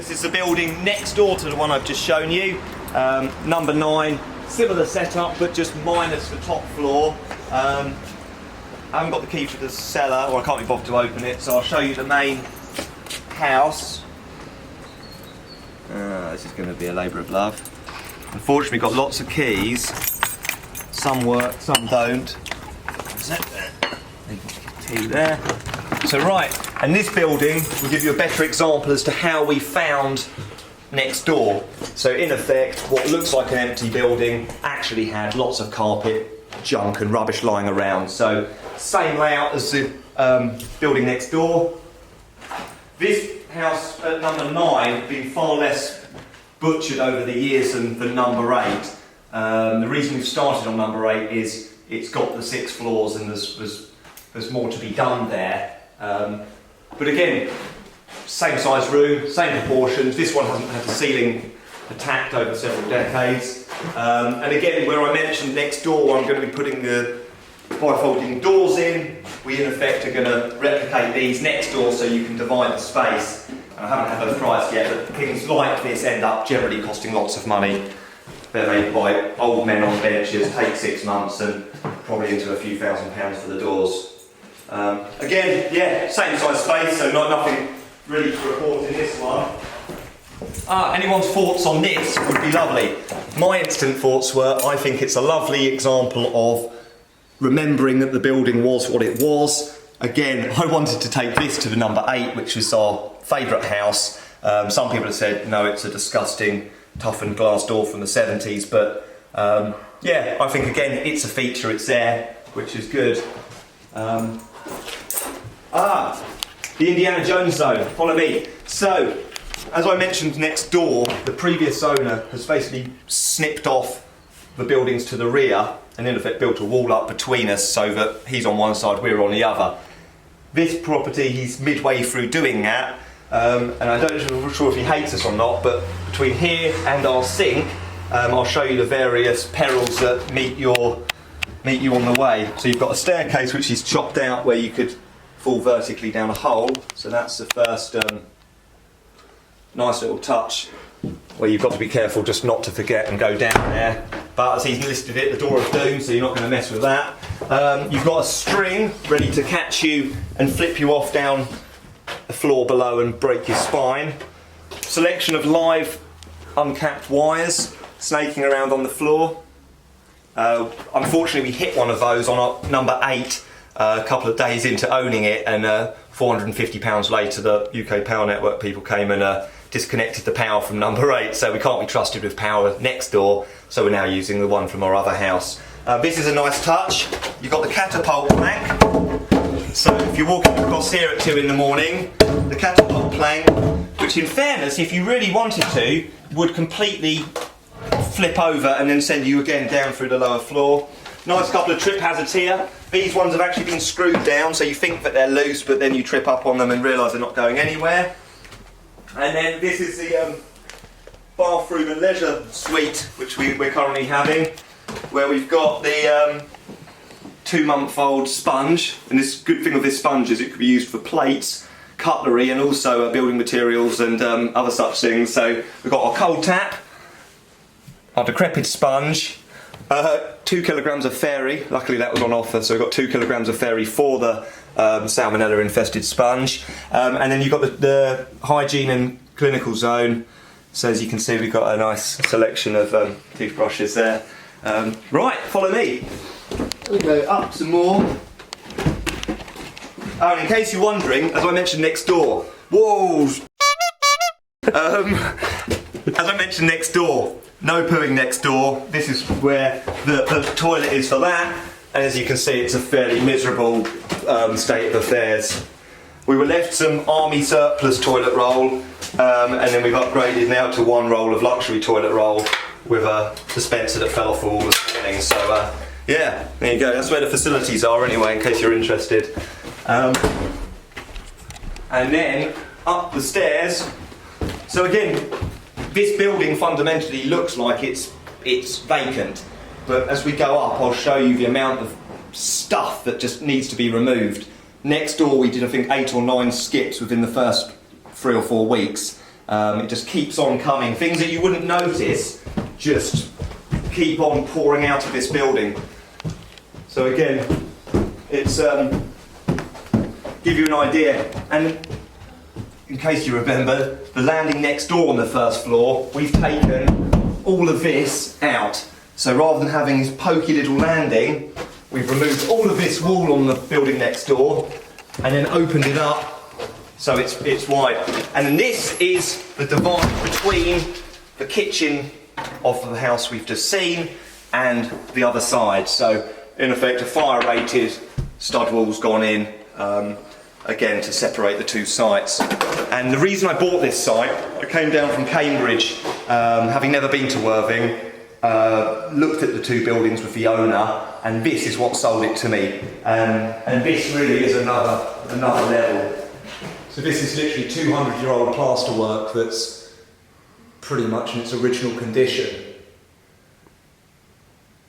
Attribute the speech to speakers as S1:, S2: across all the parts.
S1: This is the building next door to the one I've just shown you. Number 9, similar setup, but just minus the top floor. I haven't got the key for the cellar, or I can't be bothered to open it, so I'll show you the main house. This is going to be a labour of love. Unfortunately, we've got lots of keys. Some work, some don't. Key there. So right, and this building will give you a better example as to how we found next door. So in effect, what looks like an empty building actually had lots of carpet, junk and rubbish lying around. So same layout as the building next door. This house at number 9 has been far less butchered over the years than number 8. The reason we've started on number 8 is it's got the 6 floors and there's more to be done there. But again, same size room, same proportions. This one hasn't had the ceiling attacked over several decades. And again, where I mentioned next door, I'm going to be putting the bifolding doors in. We in effect are going to replicate these next door so you can divide the space. And I haven't had those priced yet, but things like this end up generally costing lots of money. They're made by old men on benches, take 6 months and probably into a few £1,000s for the doors. Again, yeah, same size space, so nothing really to report in this one. Anyone's thoughts on this would be lovely. My instant thoughts were, I think it's a lovely example of remembering that the building was what it was. Again, I wanted to take this to the number 8, which was our favourite house. Some people have said, no, it's a disgusting, toughened glass door from the 70s, but yeah, I think again, it's a feature, it's there, which is good. The Indiana Jones zone, follow me. So, as I mentioned next door, the previous owner has basically snipped off the buildings to the rear and in effect built a wall up between us so that he's on one side, we're on the other. This property, he's midway through doing that, and I'm not sure if he hates us or not, but between here and our sink, I'll show you the various perils that meet you on the way. So you've got a staircase which is chopped out where you could fall vertically down a hole, so that's the first nice little touch where you've got to be careful just not to forget and go down there. But as he's listed it, the door of doom, so you're not going to mess with that. You've got a string ready to catch you and flip you off down the floor below and break your spine. Selection of live uncapped wires snaking around on the floor. Unfortunately, we hit one of those on our number 8 a couple of days into owning it, and £450 later the UK Power Network people came and disconnected the power from number 8, so we can't be trusted with power next door, so we're now using the one from our other house. This is a nice touch. You've got the catapult plank, so if you're walking across here at 2 in the morning, the catapult plank, which in fairness, if you really wanted to, would completely flip over and then send you again down through the lower floor. Nice couple of trip hazards here. These ones have actually been screwed down, so you think that they're loose, but then you trip up on them and realise they're not going anywhere. And then this is the bathroom and leisure suite, which we're currently having, where we've got the 2-month-old sponge. And this good thing of this sponge is it could be used for plates, cutlery, and also building materials and other such things. So we've got our cold tap, our decrepit sponge, 2 kilograms of fairy. Luckily that was on offer, so we've got 2 kilograms of fairy for the salmonella infested sponge. And then you've got the hygiene and clinical zone. So as you can see, we've got a nice selection of toothbrushes there. Right, follow me. We go up some more. Oh, and in case you're wondering, as I mentioned next door, woes. As I mentioned next door, no pooing next door. This is where the toilet is for that, and as you can see, it's a fairly miserable state of affairs. We were left some army surplus toilet roll, and then we've upgraded now to 1 roll of luxury toilet roll with a dispenser that fell off the wall this morning. So yeah, there you go. That's where the facilities are anyway, in case you're interested. And then up the stairs. So again, this building fundamentally looks like it's vacant, but as we go up, I'll show you the amount of stuff that just needs to be removed. Next door, we did I think 8 or 9 skips within the first 3 or 4 weeks. It just keeps on coming. Things that you wouldn't notice just keep on pouring out of this building. So again, it's give you an idea. And in case you remember, the landing next door on the first floor, we've taken all of this out. So rather than having this pokey little landing, we've removed all of this wall on the building next door and then opened it up so it's wide. And then this is the divide between the kitchen of the house we've just seen and the other side. So in effect, a fire rated stud wall's gone in, again to separate the two sites. And the reason I bought this site, I came down from Cambridge, having never been to Worthing, looked at the two buildings with the owner, and this is what sold it to me. And this really is another level. So this is literally 200-year-old plasterwork that's pretty much in its original condition.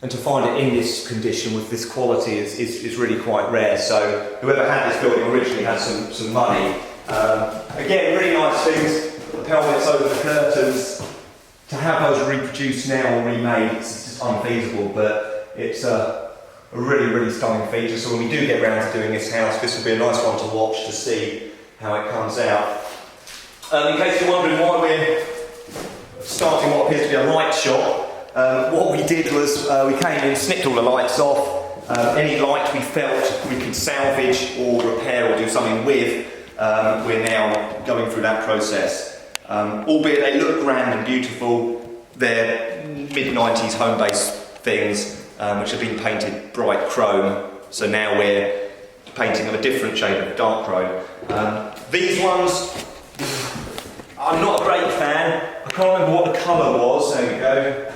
S1: And to find it in this condition with this quality is really quite rare. So whoever had this building originally had some money. Again, really nice things. The pelmets over the curtains. To have those reproduced now or remade, it's just unfeasible. But it's a really stunning feature. So when we do get around to doing this house, this will be a nice one to watch to see how it comes out. In case you're wondering why we're starting what appears to be a light shop. What we did was we came in, snipped all the lights off. Any light we felt we could salvage or repair or do something with, we're now going through that process. Albeit they look grand and beautiful, they're mid-90s home-based things which have been painted bright chrome. So now we're painting of a different shade of dark chrome. These ones, I'm not a great fan. I can't remember what the colour was. There we go.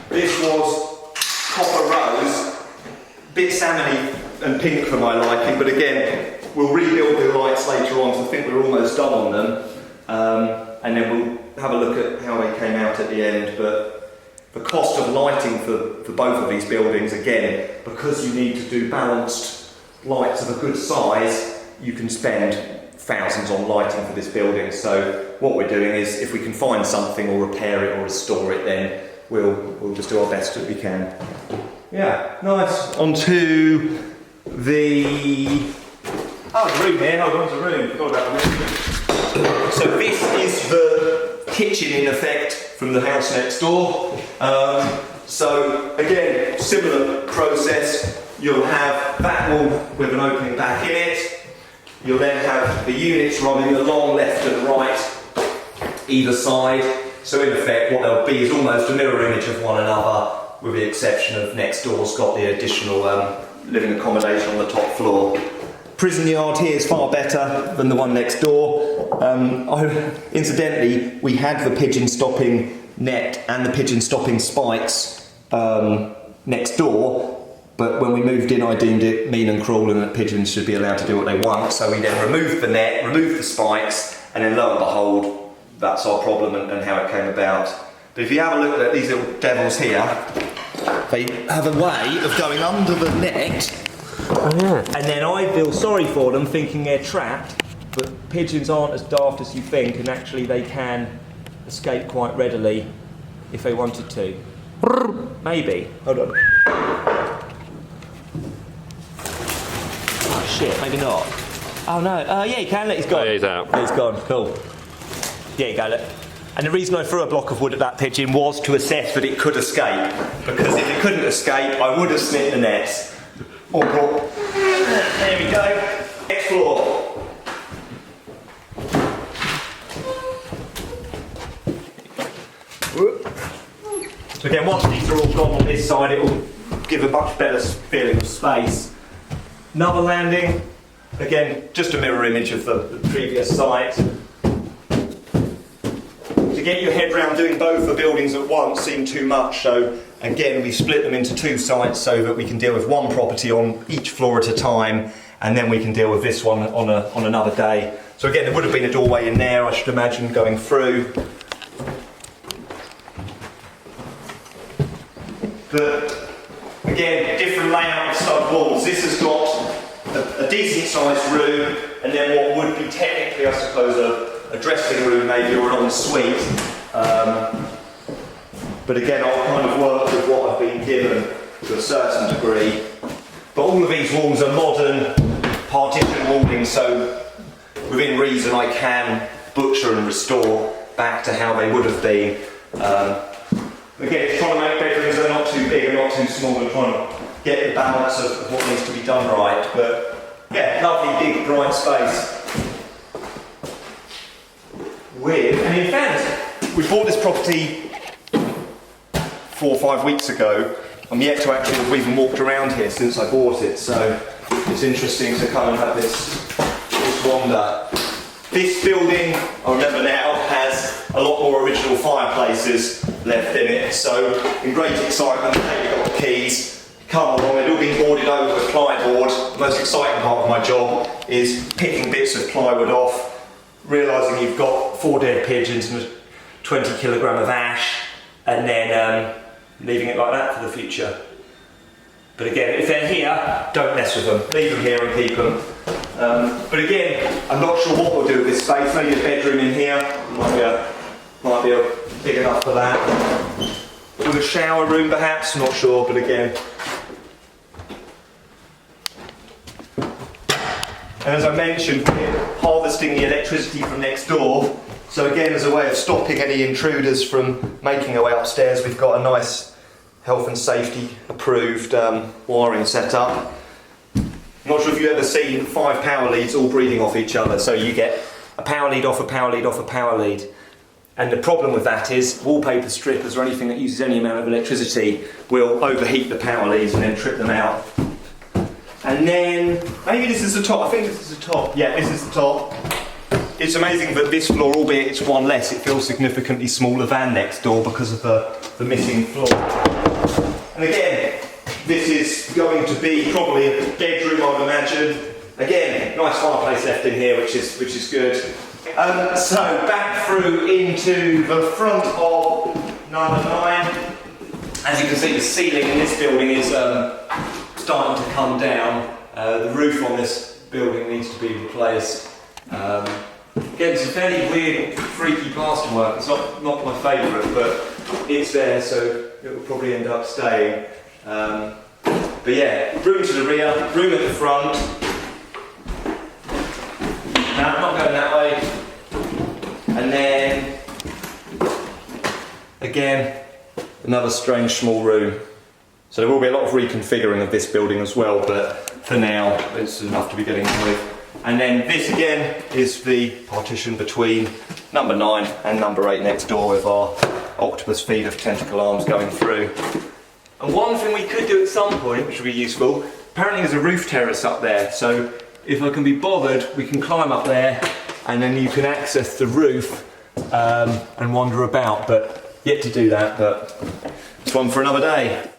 S1: This was copper rose, a bit salmony and pink for my liking, but again, we'll rebuild the lights later on, so I think we're almost done on them. And then we'll have a look at how they came out at the end. But the cost of lighting for both of these buildings, again, because you need to do balanced lights of a good size, you can spend thousands on lighting for this building. So what we're doing is, if we can find something or repair it or restore it, then we'll just do our best that we can. Yeah, nice. Onto the room here. Hold on to the room. Forgot about the room. So this is the kitchen in effect from the house next door. So again, similar process. You'll have that wall with an opening back in it. You'll then have the units running along left and right, either side. So in effect, what they'll be is almost a mirror image of one another, with the exception of next door's got the additional living accommodation on the top floor. Prison yard here is far better than the one next door. Incidentally, we had the pigeon stopping net and the pigeon stopping spikes next door, but when we moved in I deemed it mean and cruel and that pigeons should be allowed to do what they want, so we then removed the net, removed the spikes, and then lo and behold, that's our problem and how it came about. But if you have a look at these little devils here, they have a way of going under the net. Oh, yeah. And then I feel sorry for them, thinking they're trapped, but pigeons aren't as daft as you think, and actually they can escape quite readily if they wanted to. Maybe. Hold on. Oh shit, maybe not. Oh no, yeah you can, he's gone.
S2: Oh, yeah, he's out.
S1: He's gone, cool. Yeah, you go, look. And the reason I threw a block of wood at that pigeon was to assess that it could escape, because if it couldn't escape, I would have snipped the nets. Or brought. There we go. Next floor. So again, once these are all gone on this side, it will give a much better feeling of space. Another landing. Again, just a mirror image of the previous site. To get your head round doing both the buildings at once seemed too much, so again we split them into two sites so that we can deal with one property on each floor at a time, and then we can deal with this one on another day. So again, there would have been a doorway in there, I should imagine, going through. But again, different layout of stud walls. This has got a decent sized room, and then what would be technically, I suppose, a dressing room maybe or an ensuite. But again, I'll kind of work with what I've been given to a certain degree. But all of these walls are modern partition walling, so within reason I can butcher and restore back to how they would have been. Again, it's trying to make bedrooms that are not too big and not too small, and trying to get the balance of what needs to be done right. But yeah, lovely big bright space. And in fairness, we bought this property 4 or 5 weeks ago. I'm yet to actually have even walked around here since I bought it, so it's interesting to come and have this wander. This building, I remember now, has a lot more original fireplaces left in it, so in great excitement, I got the keys, come along, they've all been boarded over with plywood. The most exciting part of my job is picking bits of plywood off, realising you've got 4 dead pigeons and 20 kilogram of ash, and then leaving it like that for the future. But again, if they're here, don't mess with them. Leave them here and keep them. But again, I'm not sure what we'll do with this space. Maybe a bedroom in here might be big enough for that. With a shower room perhaps, not sure, but again. And as I mentioned, we're harvesting the electricity from next door. So again, as a way of stopping any intruders from making their way upstairs, we've got a nice health and safety approved wiring set up. I'm not sure if you've ever seen 5 power leads all breathing off each other. So you get a power lead off a power lead off a power lead. And the problem with that is wallpaper strippers or anything that uses any amount of electricity will overheat the power leads and then trip them out. And then, maybe this is the top, I think this is the top. Yeah, this is the top. It's amazing that this floor, albeit it's one less, it feels significantly smaller than next door because of the missing floor. And again, this is going to be probably a bedroom, I would imagine. Again, nice fireplace left in here, which is good. So back through into the front of number 9. As you can see, the ceiling in this building is starting to come down. The roof on this building needs to be replaced. Again, it's a fairly weird, freaky plasterwork. It's not my favourite, but it's there, so it will probably end up staying. But yeah, room to the rear, room at the front. No, I'm not going that way. And then, again, another strange small room. So there will be a lot of reconfiguring of this building as well, but for now, it's enough to be getting on with. And then this again is the partition between number 9 and number 8 next door, with our octopus feed of tentacle arms going through. And one thing we could do at some point, which would be useful, apparently there's a roof terrace up there, so if I can be bothered, we can climb up there and then you can access the roof and wander about, but yet to do that, but it's one for another day.